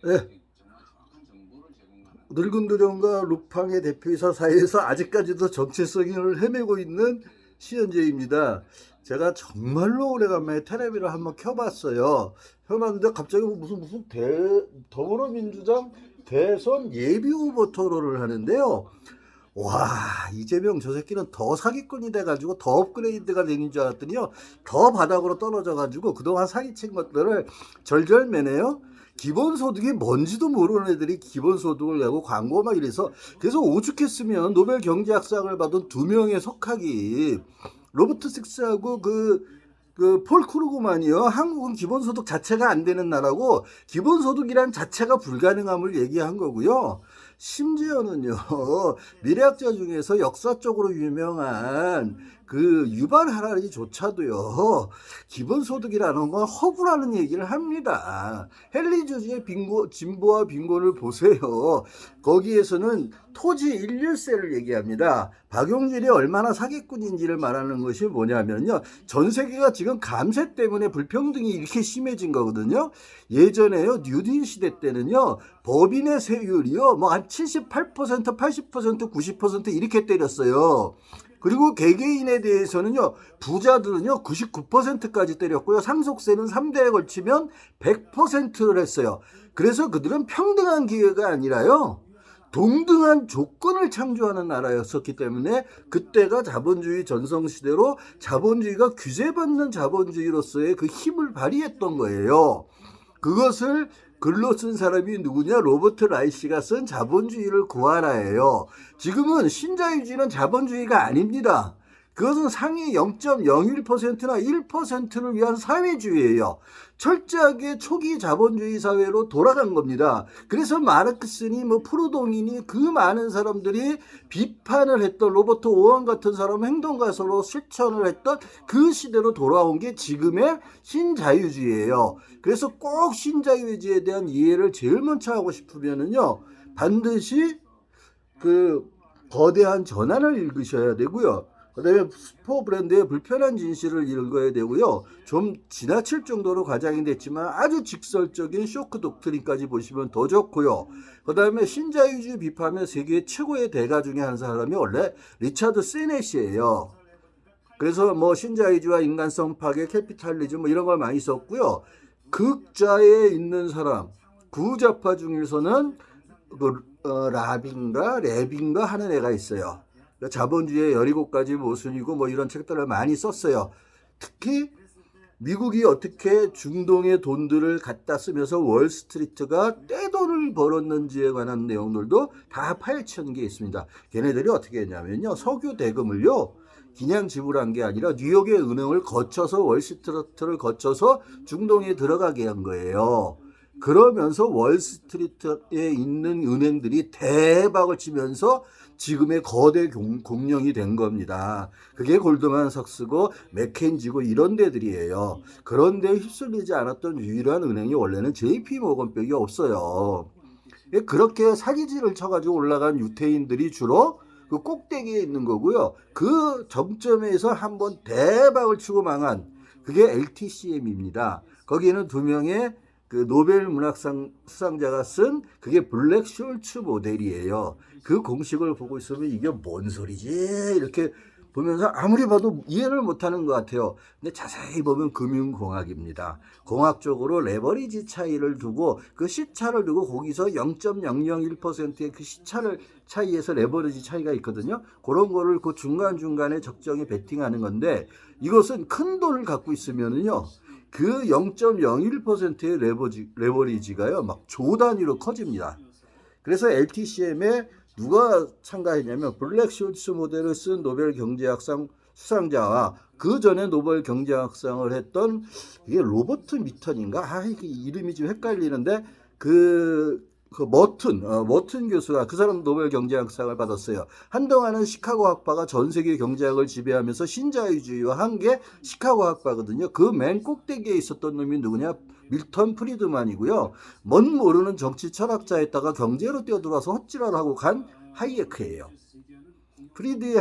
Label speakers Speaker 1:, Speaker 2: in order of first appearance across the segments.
Speaker 1: 네, 늙은 도령과 루팡의 대표이사 사이에서 아직까지도 정체성을 헤매고 있는 시현재입니다. 제가 정말로 오래간만에 테레비를 한번 켜봤어요. 켜봤는데 갑자기 무슨 더불어민주당 대선 예비 후보 토론을 하는데요. 와, 이재명 저 새끼는 더 사기꾼이 돼가지고 더 업그레이드가 되는 줄 알았더니요, 더 바닥으로 떨어져가지고 그동안 사기친 것들을 절절매네요. 기본소득이 뭔지도 모르는 애들이 기본소득을 내고 광고 막 이래서, 그래서 오죽했으면 노벨 경제학상을 받은 두 명의 석학이 로버트 식스하고 폴 크루그만이요. 한국은 기본소득 자체가 안 되는 나라고 기본소득이란 자체가 불가능함을 얘기한 거고요. 심지어는요, 미래학자 중에서 역사적으로 유명한 그 유발 하라리조차도요, 기본소득이라는 건 허구라는 얘기를 합니다. 헨리 조지의 진보와 빈곤을 보세요. 거기에서는 토지 일률세를 얘기합니다. 박용진이 얼마나 사기꾼인지를 말하는 것이 뭐냐면요, 전 세계가 지금 감세 때문에 불평등이 이렇게 심해진 거거든요. 예전에요, 뉴딜 시대 때는요, 법인의 세율이요, 뭐 한 78%, 80%, 90% 이렇게 때렸어요. 그리고 개개인에 대해서는요, 부자들은요 99%까지 때렸고요, 상속세는 3대에 걸치면 100%를 했어요. 그래서 그들은 평등한 기회가 아니라요, 동등한 조건을 창조하는 나라였었기 때문에 그때가 자본주의 전성시대로 자본주의가 규제받는 자본주의로서의 그 힘을 발휘했던 거예요. 그것을 글로 쓴 사람이 누구냐? 로버트 라이시가 쓴 자본주의를 구하라예요. 지금은 신자유주의는 자본주의가 아닙니다. 그것은 상위 0.01%나 1%를 위한 사회주의예요. 철저하게 초기 자본주의 사회로 돌아간 겁니다. 그래서 마르크스니 뭐 프루동이니 그 많은 사람들이 비판을 했던 로버트 오원 같은 사람 행동가서로 실천을 했던 그 시대로 돌아온 게 지금의 신자유주의예요. 그래서 꼭 신자유주의에 대한 이해를 제일 먼저 하고 싶으면은요, 반드시 그 거대한 전환을 읽으셔야 되고요. 그 다음에 스포 브랜드의 불편한 진실을 읽어야 되고요. 좀 지나칠 정도로 과장이 됐지만 아주 직설적인 쇼크 독트린까지 보시면 더 좋고요. 그 다음에 신자유주의 비판의 세계 최고의 대가 중에 한 사람이 원래 리차드 세넷이에요. 그래서 뭐 신자유주의와 인간성 파괴, 캐피탈리즘 뭐 이런 걸 많이 썼고요. 극자에 있는 사람, 구좌파 중에서는 라빈가 하는 애가 있어요. 자본주의의 17가지 모순이고 뭐 이런 책들을 많이 썼어요. 특히 미국이 어떻게 중동의 돈들을 갖다 쓰면서 월스트리트가 떼돈을 벌었는지에 관한 내용들도 다 파헤치는 게 있습니다. 걔네들이 어떻게 했냐면요, 석유 대금을요 그냥 지불한 게 아니라 뉴욕의 은행을 거쳐서 월스트리트를 거쳐서 중동에 들어가게 한 거예요. 그러면서 월스트리트에 있는 은행들이 대박을 치면서 지금의 거대 공룡이 된 겁니다. 그게 골드만삭스고 맥켄지고 이런 데들이에요. 그런데 휩쓸리지 않았던 유일한 은행이 원래는 JP모건밖에 없어요. 그렇게 사기질을 쳐가지고 올라간 유태인들이 주로 그 꼭대기에 있는 거고요. 그 정점에서 한번 대박을 치고 망한 그게 LTCM입니다. 거기에는 두 명의 그 노벨 문학상 수상자가 쓴 그게 블랙 숄츠 모델이에요. 그 공식을 보고 있으면 이게 뭔 소리지? 이렇게 보면서 아무리 봐도 이해를 못하는 것 같아요. 근데 자세히 보면 금융공학입니다. 공학적으로 레버리지 차이를 두고 그 시차를 두고 거기서 0.001%의 그 시차를 차이에서 레버리지 차이가 있거든요. 그런 거를 그 중간중간에 적정히 베팅하는 건데, 이것은 큰 돈을 갖고 있으면은요, 그 0.01%의 레버리지가요, 막 조 단위로 커집니다. 그래서 LTCM에 누가 참가했냐면 블랙 숄츠 모델을 쓴 노벨 경제학상 수상자와 그 전에 노벨 경제학상을 했던 이게 로버트 미턴인가? 이게 이름이 좀 헷갈리는데 머튼 교수가, 그 사람 노벨 경제학상을 받았어요. 한동안은 시카고 학파가 전 세계 경제학을 지배하면서 신자유주의와 한 게 시카고 학파거든요. 그 맨 꼭대기에 있었던 놈이 누구냐? 밀턴 프리드만이고요. 뭔 모르는 정치 철학자에다가 경제로 뛰어들어서 헛질을 하고 간 하이에크예요. 프리드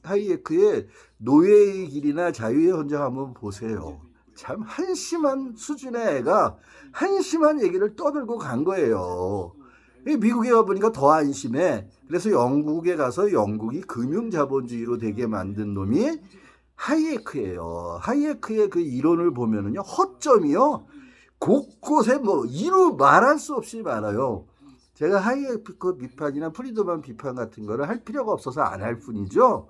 Speaker 1: 하이에크의 노예의 길이나 자유의 헌장 한번 보세요. 참 한심한 수준의 애가 한심한 얘기를 떠들고 간 거예요. 미국에 가보니까 더 안심해. 그래서 영국에 가서 영국이 금융자본주의로 되게 만든 놈이 하이에크예요. 하이에크의 그 이론을 보면은요, 허점이요, 곳곳에 뭐 이루 말할 수 없이 많아요. 제가 하이에크 비판이나 프리드만 비판 같은 거를 할 필요가 없어서 안 할 뿐이죠.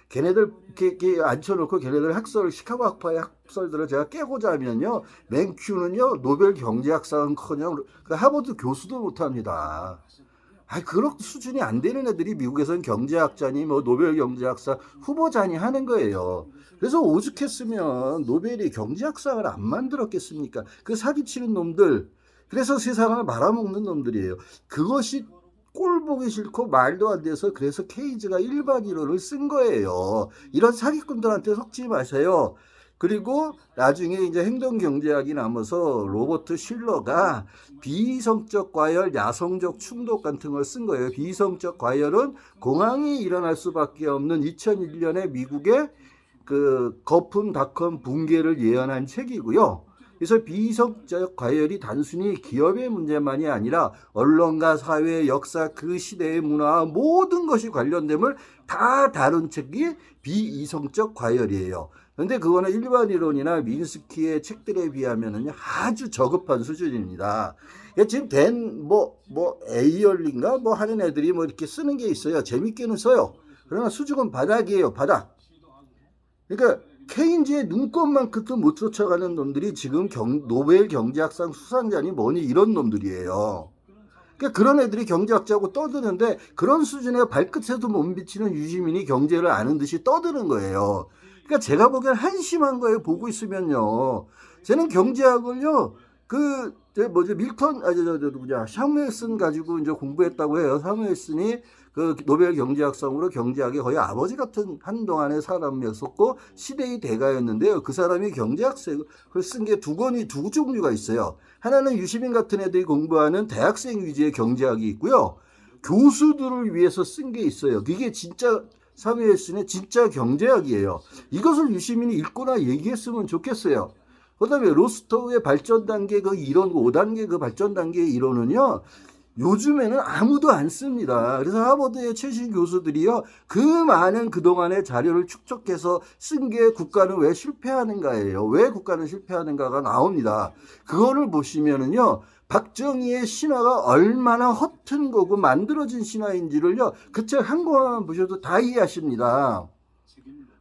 Speaker 1: 걔네들 이렇게 앉혀놓고 걔네들 학설, 시카고 학파의 학설들을 제가 깨고자 하면요, 맨큐는요 노벨 경제학상은커녕 하버드 교수도 못합니다. 그런 수준이 안 되는 애들이 미국에서는 경제학자니 뭐 노벨 경제학상 후보자니 하는 거예요. 그래서 오죽했으면 노벨이 경제학상을 안 만들었겠습니까? 그 사기치는 놈들, 그래서 세상을 말아먹는 놈들이에요. 그것이 꼴 보기 싫고 말도 안 돼서 그래서 케이지가 일반 이론을 쓴 거예요. 이런 사기꾼들한테 속지 마세요. 그리고 나중에 이제 행동경제학이 나면서 로버트 실러가 비이성적 과열, 야성적 충독 같은 걸 쓴 거예요. 비이성적 과열은 공황이 일어날 수밖에 없는 2001년에 미국의 그 거품닷컴 붕괴를 예언한 책이고요. 그래서 비이성적 과열이 단순히 기업의 문제만이 아니라 언론과 사회, 역사, 그 시대의 문화와 모든 것이 관련됨을 다 다룬 책이 비이성적 과열이에요. 그런데 그거는 일반 이론이나 민스키의 책들에 비하면은 아주 저급한 수준입니다. 지금 에이얼린가 뭐 하는 애들이 뭐 이렇게 쓰는 게 있어요. 재밌게는 써요. 그러나 수준은 바닥이에요, 바닥. 그러니까 케인즈의 눈꼽만큼도 못 쫓아가는 놈들이 지금 노벨 경제학상 수상자니 뭐니 이런 놈들이에요. 그러니까 그런 애들이 경제학자고 떠드는데 그런 수준의 발끝에도 못 미치는 유시민이 경제를 아는 듯이 떠드는 거예요. 그러니까 제가 보기엔 한심한 거예요. 보고 있으면요. 저는 경제학을요, 밀턴, 사무엘슨 가지고 이제 공부했다고 해요. 사무엘슨이 그 노벨 경제학상으로 경제학의 거의 아버지 같은 한동안의 사람이었었고 시대의 대가였는데요. 그 사람이 경제학을 쓴 게 두 종류가 있어요. 하나는 유시민 같은 애들이 공부하는 대학생 위주의 경제학이 있고요. 교수들을 위해서 쓴 게 있어요. 그게 진짜 사무엘슨의 진짜 경제학이에요. 이것을 유시민이 읽거나 얘기했으면 좋겠어요. 그 다음에 로스토우의 발전 단계 그 이론, 5단계 그 발전 단계의 이론은요, 요즘에는 아무도 안 씁니다. 그래서 하버드의 최신 교수들이요, 그 많은 그동안의 자료를 축적해서 쓴 게 국가는 왜 실패하는가예요. 왜 국가는 실패하는가가 나옵니다. 그거를 보시면은요, 박정희의 신화가 얼마나 허튼 거고 만들어진 신화인지를요, 그 책 한 권만 보셔도 다 이해하십니다.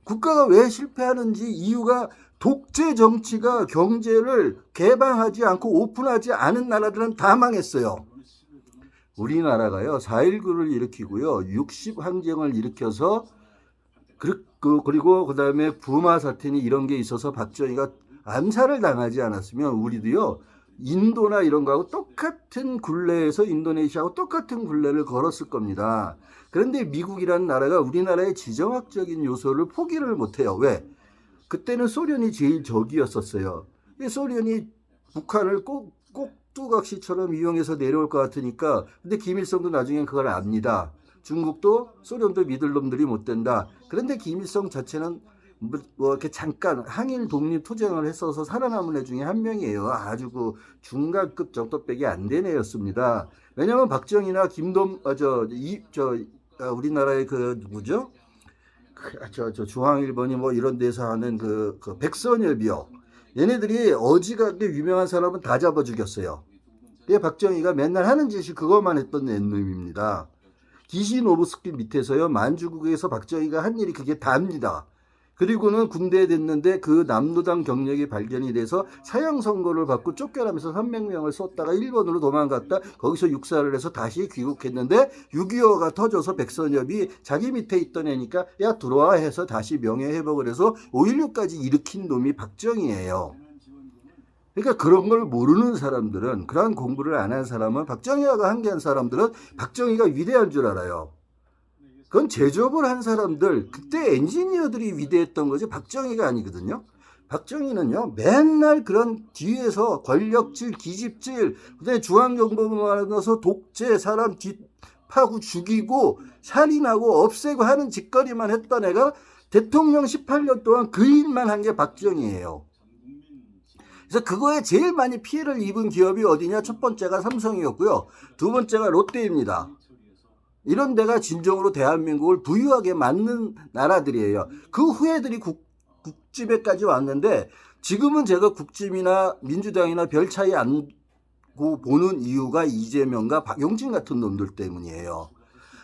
Speaker 1: 국가가 왜 실패하는지 이유가 독재 정치가 경제를 개방하지 않고 오픈하지 않은 나라들은 다 망했어요. 우리나라가요, 4.19를 일으키고요, 60항쟁을 일으켜서, 그리고 그 다음에 부마 사태니 이런 게 있어서 박정희가 암살을 당하지 않았으면 우리도요, 인도나 이런 거하고 똑같은 굴레에서 인도네시아하고 똑같은 굴레를 걸었을 겁니다. 그런데 미국이라는 나라가 우리나라의 지정학적인 요소를 포기를 못해요. 왜? 그때는 소련이 제일 적이었었어요. 소련이 북한을 꼭두각시처럼 이용해서 내려올 것 같으니까. 근데 김일성도 나중엔 그걸 압니다. 중국도 소련도 믿을 놈들이 못 된다. 그런데 김일성 자체는 뭐 이렇게 잠깐 항일 독립 투쟁을 했어서 살아남은 애 중에 한 명이에요. 아주 그 중간급 정도밖에 안 된 애였습니다. 왜냐하면 박정희나 우리나라의 그 누구죠? 중앙일본이 뭐 이런 데서 하는 그 백선엽이요. 얘네들이 어지간하게 유명한 사람은 다 잡아 죽였어요. 근데 박정희가 맨날 하는 짓이 그것만 했던 놈입니다. 기시노브스키 밑에서요, 만주국에서 박정희가 한 일이 그게 다입니다. 그리고는 군대에 됐는데 그 남로당 경력이 발견이 돼서 사형 선고를 받고 쫓겨나면서 300명을 쏟다가 일본으로 도망갔다 거기서 육사를 해서 다시 귀국했는데 6.25가 터져서 백선엽이 자기 밑에 있던 애니까 야 들어와 해서 다시 명예회복을 해서 5.16까지 일으킨 놈이 박정희예요. 그러니까 그런 걸 모르는 사람들은, 그런 공부를 안 한 사람은, 박정희가 한계한 사람들은 박정희가 위대한 줄 알아요. 그건 제조업을 한 사람들, 그때 엔지니어들이 위대했던 거지 박정희가 아니거든요. 박정희는요, 맨날 그런 뒤에서 권력질, 기집질, 그다음에 중앙정부만 가서 독재, 사람 파고 죽이고 살인하고 없애고 하는 짓거리만 했던 애가 대통령 18년 동안 그 일만 한 게 박정희예요. 그래서 그거에 제일 많이 피해를 입은 기업이 어디냐? 첫 번째가 삼성이었고요. 두 번째가 롯데입니다. 이런 데가 진정으로 대한민국을 부유하게 만든 나라들이에요. 그 후예들이 국집에까지 왔는데 지금은 제가 국집이나 민주당이나 별 차이 안 보는 이유가 이재명과 박용진 같은 놈들 때문이에요.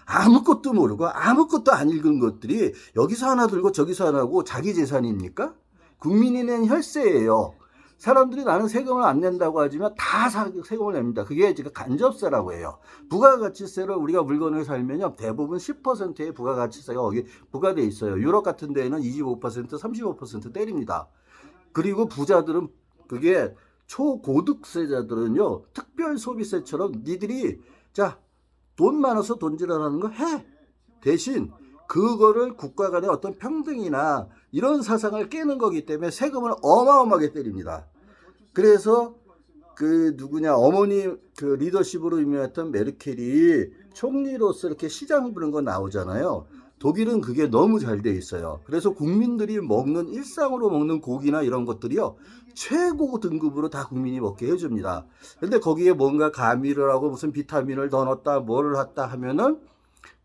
Speaker 1: 아무것도 모르고 아무것도 안 읽은 것들이 여기서 하나 들고 저기서 하나 하고 자기 재산입니까? 국민이 낸 혈세예요. 사람들이 나는 세금을 안 낸다고 하지만 다 세금을 냅니다. 그게 지금 간접세라고 해요. 부가가치세를 우리가 물건을 살면요, 대부분 10%의 부가가치세가 거기 부과돼 있어요. 유럽 같은 데에는 25%, 35% 때립니다. 그리고 부자들은 그게 초고득세자들은요, 특별소비세처럼 니들이 자 돈 많아서 돈질하는 거 해. 대신 그거를 국가 간의 어떤 평등이나 이런 사상을 깨는 거기 때문에 세금을 어마어마하게 때립니다. 그래서 그 누구냐 어머니 그 리더십으로 유명했던 메르켈이 총리로서 이렇게 시장 부른 거 나오잖아요. 독일은 그게 너무 잘 돼 있어요. 그래서 국민들이 먹는 일상으로 먹는 고기나 이런 것들이요, 최고 등급으로 다 국민이 먹게 해줍니다. 근데 거기에 뭔가 가미를 하고 무슨 비타민을 더 넣었다 뭐를 했다 하면은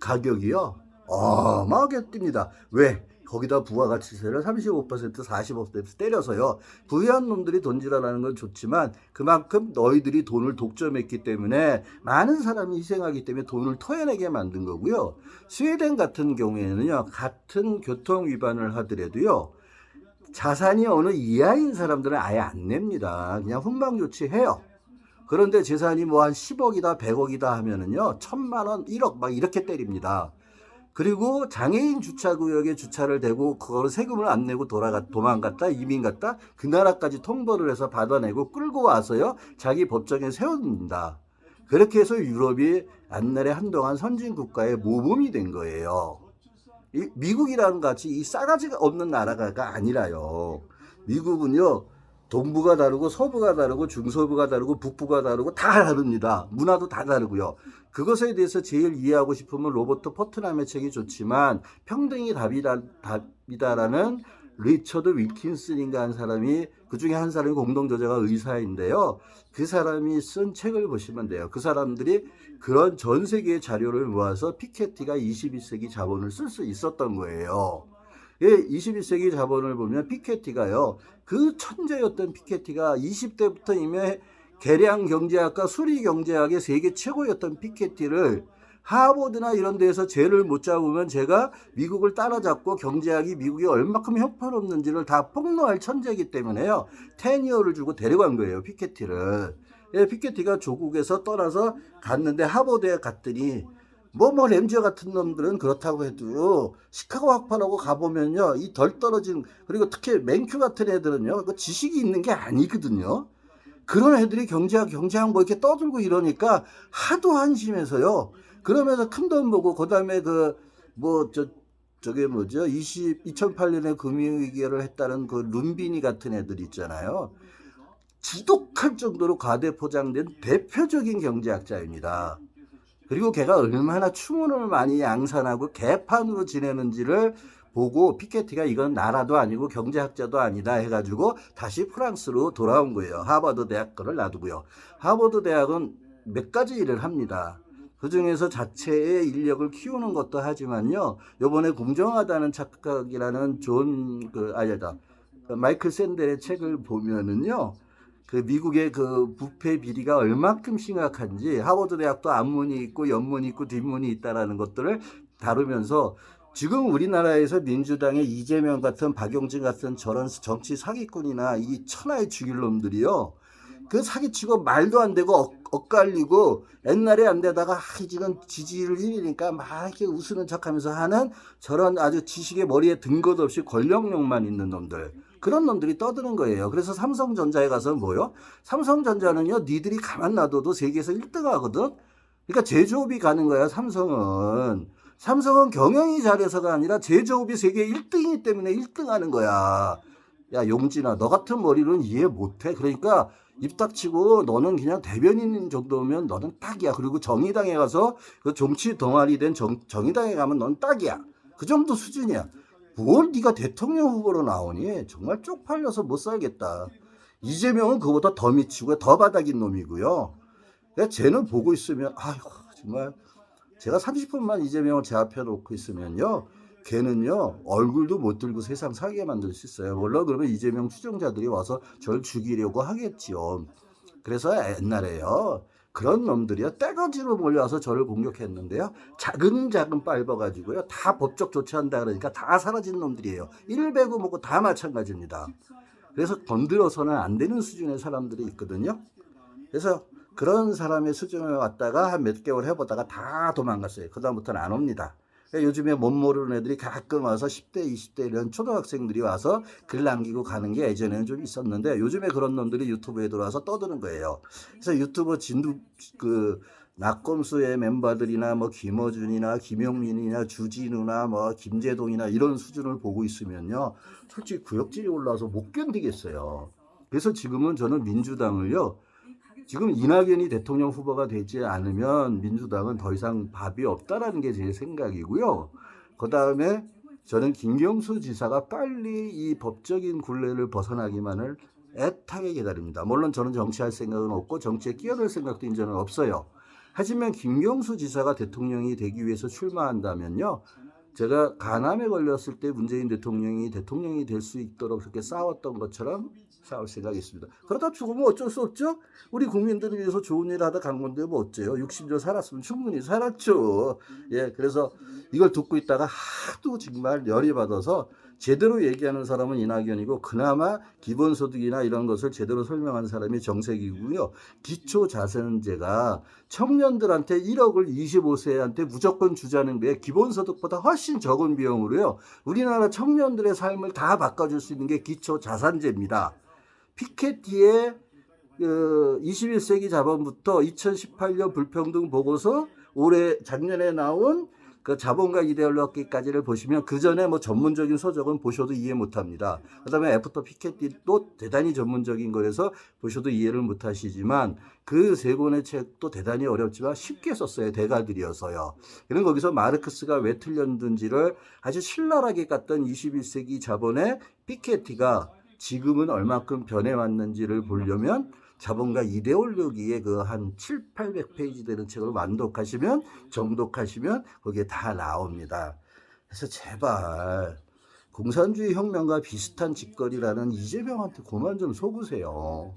Speaker 1: 가격이요 어마하게 뜁니다. 왜? 거기다 부가가치세를 35% 45% 때려서요. 부유한 놈들이 돈질하라는 건 좋지만 그만큼 너희들이 돈을 독점했기 때문에 많은 사람이 희생하기 때문에 돈을 토해내게 만든 거고요. 스웨덴 같은 경우에는요, 같은 교통 위반을 하더라도요, 자산이 어느 이하인 사람들은 아예 안 냅니다. 그냥 훈방 조치해요. 그런데 재산이 뭐 한 10억이다 100억이다 하면은요 1000만 원 1억 막 이렇게 때립니다. 그리고 장애인 주차구역에 주차를 대고 그거를 세금을 안 내고 도망갔다 이민 갔다 그 나라까지 통보를 해서 받아내고 끌고 와서요 자기 법정에 세웁니다. 그렇게 해서 유럽이 옛날에 한동안 선진국가의 모범이 된 거예요. 미국이랑 같이 이 싸가지가 없는 나라가 아니라요. 미국은요 동부가 다르고 서부가 다르고 중서부가 다르고 북부가 다르고 다 다릅니다. 문화도 다 다르고요. 그것에 대해서 제일 이해하고 싶으면 로버트 퍼트남의 책이 좋지만 평등이 답이다라는 리처드 윌킨슨인가 한 사람이, 그 중에 한 사람이 공동저자가 의사인데요. 그 사람이 쓴 책을 보시면 돼요. 그 사람들이 그런 전 세계의 자료를 모아서 피케티가 21세기 자본을 쓸 수 있었던 거예요. 21세기 자본을 보면 피케티가요, 그 천재였던 피케티가 20대부터 이미 계량 경제학과 수리 경제학의 세계 최고였던 피케티를 하버드나 이런 데에서 죄를 못 잡으면 제가 미국을 따라잡고 경제학이 미국이 얼마큼 형편없는지를 다 폭로할 천재이기 때문에요. 테니어를 주고 데려간 거예요, 피케티를. 피케티가 조국에서 떠나서 갔는데 하버드에 갔더니 램지어 같은 놈들은 그렇다고 해도 시카고 학파라고 가보면요, 이 덜 떨어진, 그리고 특히 맨큐 같은 애들은요, 그 지식이 있는 게 아니거든요. 그런 애들이 경제학 뭐 이렇게 떠들고 이러니까 하도 한심해서요. 그러면서 큰 돈 보고, 그 다음에 저게 뭐죠? 2008년에 금융위기를 했다는 그 룸비니 같은 애들 있잖아요. 지독할 정도로 과대포장된 대표적인 경제학자입니다. 그리고 걔가 얼마나 추문을 많이 양산하고 개판으로 지내는지를 보고 피케티가 이건 나라도 아니고 경제학자도 아니다 해가지고 다시 프랑스로 돌아온 거예요. 하버드 대학 거를 놔두고요. 하버드 대학은 몇 가지 일을 합니다. 그 중에서 자체의 인력을 키우는 것도 하지만요, 요번에 공정하다는 착각이라는 마이클 샌델의 책을 보면은요, 그 미국의 그 부패 비리가 얼만큼 심각한지, 하버드 대학도 앞문이 있고 옆문이 있고 뒷문이 있다라는 것들을 다루면서, 지금 우리나라에서 민주당의 이재명 같은 박용진 같은 저런 정치 사기꾼이나 이 천하의 죽일 놈들이요, 그 사기치고 말도 안 되고 엇갈리고 옛날에 안 되다가 지금 지지를 일이니까 막 이렇게 웃으는 척하면서 하는 저런 아주 지식의 머리에 든 것 없이 권력욕만 있는 놈들, 그런 놈들이 떠드는 거예요. 그래서 삼성전자에 가서 뭐요? 삼성전자는요, 니들이 가만 놔둬도 세계에서 1등 하거든. 그러니까 제조업이 가는 거야. 삼성은 경영이 잘해서가 아니라 제조업이 세계 1등이기 때문에 1등 하는 거야. 야 용진아, 너 같은 머리는 이해 못해. 그러니까 입 닥치고 너는 그냥 대변인 정도면 너는 딱이야. 그리고 정의당에 가서 그 정치 덩어리 된 정의당에 가면 넌 딱이야. 그 정도 수준이야. 뭘 네가 대통령 후보로 나오니? 정말 쪽팔려서 못 살겠다. 이재명은 그보다 더 미치고 더 바닥인 놈이고요. 그러니까 쟤는 보고 있으면 아휴 정말 제가 30분만 이재명을 제 앞에 놓고 있으면요. 걔는요 얼굴도 못 들고 세상 살게 만들 수 있어요. 물론 그러면 이재명 추종자들이 와서 저를 죽이려고 하겠지요. 그래서 옛날에요 그런 놈들이요 떼거지로 몰려와서 저를 공격했는데요 자근자근 빨아가지고요 다 법적 조치한다 그러니까 다 사라진 놈들이에요. 일배구 먹고 다 마찬가지입니다. 그래서 건드려서는 안 되는 수준의 사람들이 있거든요. 그래서 그런 사람의 수준을 왔다가 한 몇 개월 해보다가 다 도망갔어요. 그다음부터는 안 옵니다. 요즘에 못 모르는 애들이 가끔 와서 10대, 20대 이런 초등학생들이 와서 글 남기고 가는 게 예전에는 좀 있었는데 요즘에 그런 놈들이 유튜브에 들어와서 떠드는 거예요. 그래서 유튜브 진두 낙검수의 멤버들이나 뭐 김어준이나 김용민이나 주진우나 뭐 김재동이나 이런 수준을 보고 있으면요 솔직히 구역질이 올라와서 못 견디겠어요. 그래서 지금은 저는 민주당을요 지금 이낙연이 대통령 후보가 되지 않으면 민주당은 더 이상 밥이 없다라는 게 제 생각이고요. 그 다음에 저는 김경수 지사가 빨리 이 법적인 굴레를 벗어나기만을 애타게 기다립니다. 물론 저는 정치할 생각은 없고 정치에 끼어들 생각도 이제는 없어요. 하지만 김경수 지사가 대통령이 되기 위해서 출마한다면요. 제가 간암에 걸렸을 때 문재인 대통령이 될 수 있도록 그렇게 싸웠던 것처럼 싸울 생각이 있습니다. 그러다 죽으면 어쩔 수 없죠. 우리 국민들을 위해서 좋은 일 하다 간 건데 뭐 어째요. 60년 살았으면 충분히 살았죠. 예, 그래서 이걸 듣고 있다가 하도 정말 열이 받아서 제대로 얘기하는 사람은 이낙연이고 그나마 기본소득이나 이런 것을 제대로 설명하는 사람이 정세기고요. 기초자산제가 청년들한테 1억을 25세한테 무조건 주자는 게 기본소득보다 훨씬 적은 비용으로요. 우리나라 청년들의 삶을 다 바꿔줄 수 있는 게 기초자산제입니다. 피케티의 21세기 자본부터 2018년 불평등 보고서 작년에 나온 그 자본가 이데올로기까지를 보시면 그 전에 뭐 전문적인 서적은 보셔도 이해 못합니다. 그다음에 애프터 피케티도 대단히 전문적인 거라서 보셔도 이해를 못하시지만 그 세 권의 책도 대단히 어렵지만 쉽게 썼어요. 대가들이어서요. 그럼 거기서 마르크스가 왜 틀렸는지를 아주 신랄하게 깠던 21세기 자본의 피케티가 지금은 얼마큼 변해왔는지를 보려면 자본가 이데올로기에 그 한 7, 800페이지 되는 책을 정독하시면 거기에 다 나옵니다. 그래서 제발 공산주의 혁명과 비슷한 짓거리라는 이재명한테 그만 좀 속으세요.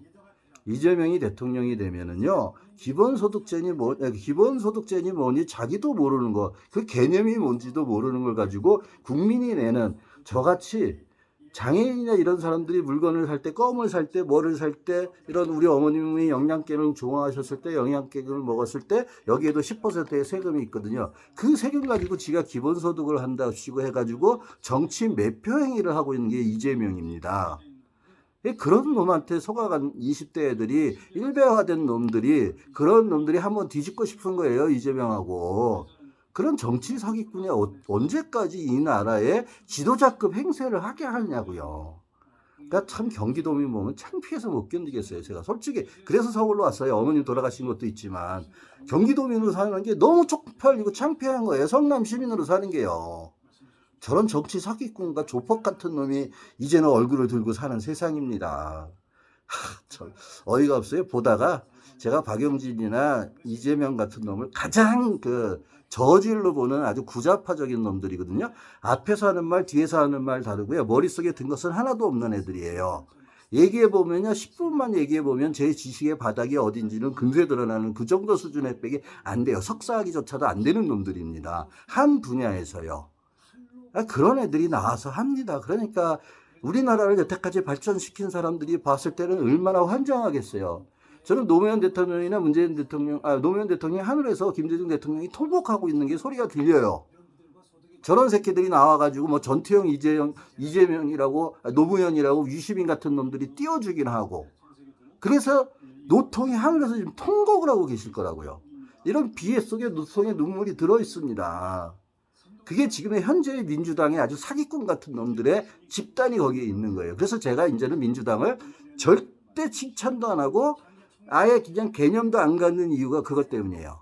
Speaker 1: 이재명이 대통령이 되면은요 기본소득제니 뭐니 자기도 모르는 거 그 개념이 뭔지도 모르는 걸 가지고 국민이 내는 저같이 장애인이나 이런 사람들이 물건을 살 때, 껌을 살 때, 뭐를 살 때, 이런 우리 어머님이 영양갱을 좋아하셨을 때, 영양갱을 먹었을 때, 여기에도 10%의 세금이 있거든요. 그 세금 가지고 지가 기본소득을 한다시고 해가지고 정치 매표 행위를 하고 있는 게 이재명입니다. 그런 놈한테 속아간 20대 애들이, 일배화된 놈들이, 그런 놈들이 한번 뒤집고 싶은 거예요, 이재명하고. 그런 정치 사기꾼이 언제까지 이 나라에 지도자급 행세를 하게 하냐고요. 그러니까 참 경기도민 보면 창피해서 못 견디겠어요. 제가 솔직히 그래서 서울로 왔어요. 어머님 돌아가신 것도 있지만 경기도민으로 사는 게 너무 쪽팔리고 창피한 거예요. 성남 시민으로 사는 게요. 저런 정치 사기꾼과 조폭 같은 놈이 이제는 얼굴을 들고 사는 세상입니다. 참 어이가 없어요. 보다가 제가 박용진이나 이재명 같은 놈을 가장 저질로 보는 아주 구자파적인 놈들이거든요. 앞에서 하는 말, 뒤에서 하는 말 다르고요. 머릿속에 든 것은 하나도 없는 애들이에요. 얘기해보면요. 10분만 얘기해보면 제 지식의 바닥이 어딘지는 금세 드러나는 그 정도 수준의 백이 안 돼요. 석사하기조차도 안 되는 놈들입니다. 한 분야에서요. 그런 애들이 나와서 합니다. 그러니까 우리나라를 여태까지 발전시킨 사람들이 봤을 때는 얼마나 환장하겠어요. 저는 노무현 대통령이나 노무현 대통령이 하늘에서 김대중 대통령이 통곡하고 있는 게 소리가 들려요. 저런 새끼들이 나와가지고 뭐 전태영, 이재명이라고 노무현이라고 위시민 같은 놈들이 띄워주긴 하고 그래서 노통이 하늘에서 지금 통곡을 하고 계실 거라고요. 이런 비애 속에 노통의 눈물이 들어있습니다. 그게 지금의 현재의 민주당의 아주 사기꾼 같은 놈들의 집단이 거기에 있는 거예요. 그래서 제가 이제는 민주당을 절대 칭찬도 안 하고 아예 그냥 개념도 안 갖는 이유가 그것 때문이에요.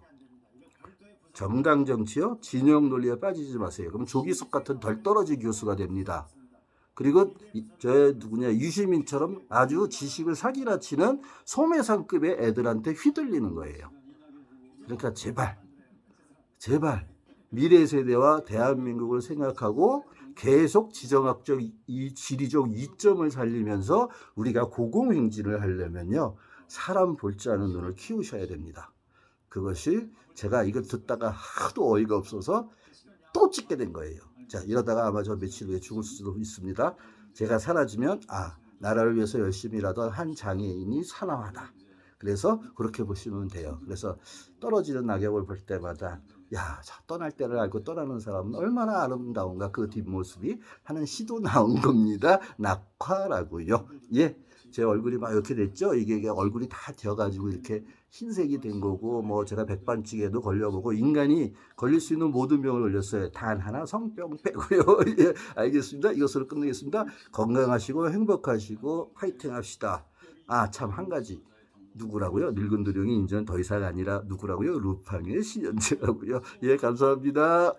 Speaker 1: 정당 정치요? 진영 논리에 빠지지 마세요. 그럼 조기숙 같은 덜 떨어진 교수가 됩니다. 그리고 저 누구냐 유시민처럼 아주 지식을 사기라 치는 소매상급의 애들한테 휘둘리는 거예요. 그러니까 제발 미래 세대와 대한민국을 생각하고 계속 지정학적 이 지리적 이점을 살리면서 우리가 고공행진을 하려면요 사람 볼 줄 아는 눈을 키우셔야 됩니다. 그것이 제가 이걸 듣다가 하도 어이가 없어서 또 찍게 된 거예요. 자, 이러다가 아마 저 며칠 후에 죽을 수도 있습니다. 제가 사라지면 나라를 위해서 열심히 일하던 한 장애인이 사망하다. 그래서 그렇게 보시면 돼요. 그래서 떨어지는 낙엽을 볼 때마다 떠날 때를 알고 떠나는 사람은 얼마나 아름다운가 그 뒷모습이 하는 시도 나온 겁니다. 낙화라고요. 예. 제 얼굴이 막 이렇게 됐죠. 이게 얼굴이 다 되어가지고 이렇게 흰색이 된 거고 뭐 제가 백반찌개도 걸려보고 인간이 걸릴 수 있는 모든 병을 걸렸어요. 단 하나 성병 빼고요. 예, 알겠습니다. 이것으로 끝내겠습니다. 건강하시고 행복하시고 파이팅 합시다. 참 한 가지. 누구라고요? 늙은 도령이 이제는 더 이상 아니라 누구라고요? 루팡의 신현재라고요. 예, 감사합니다.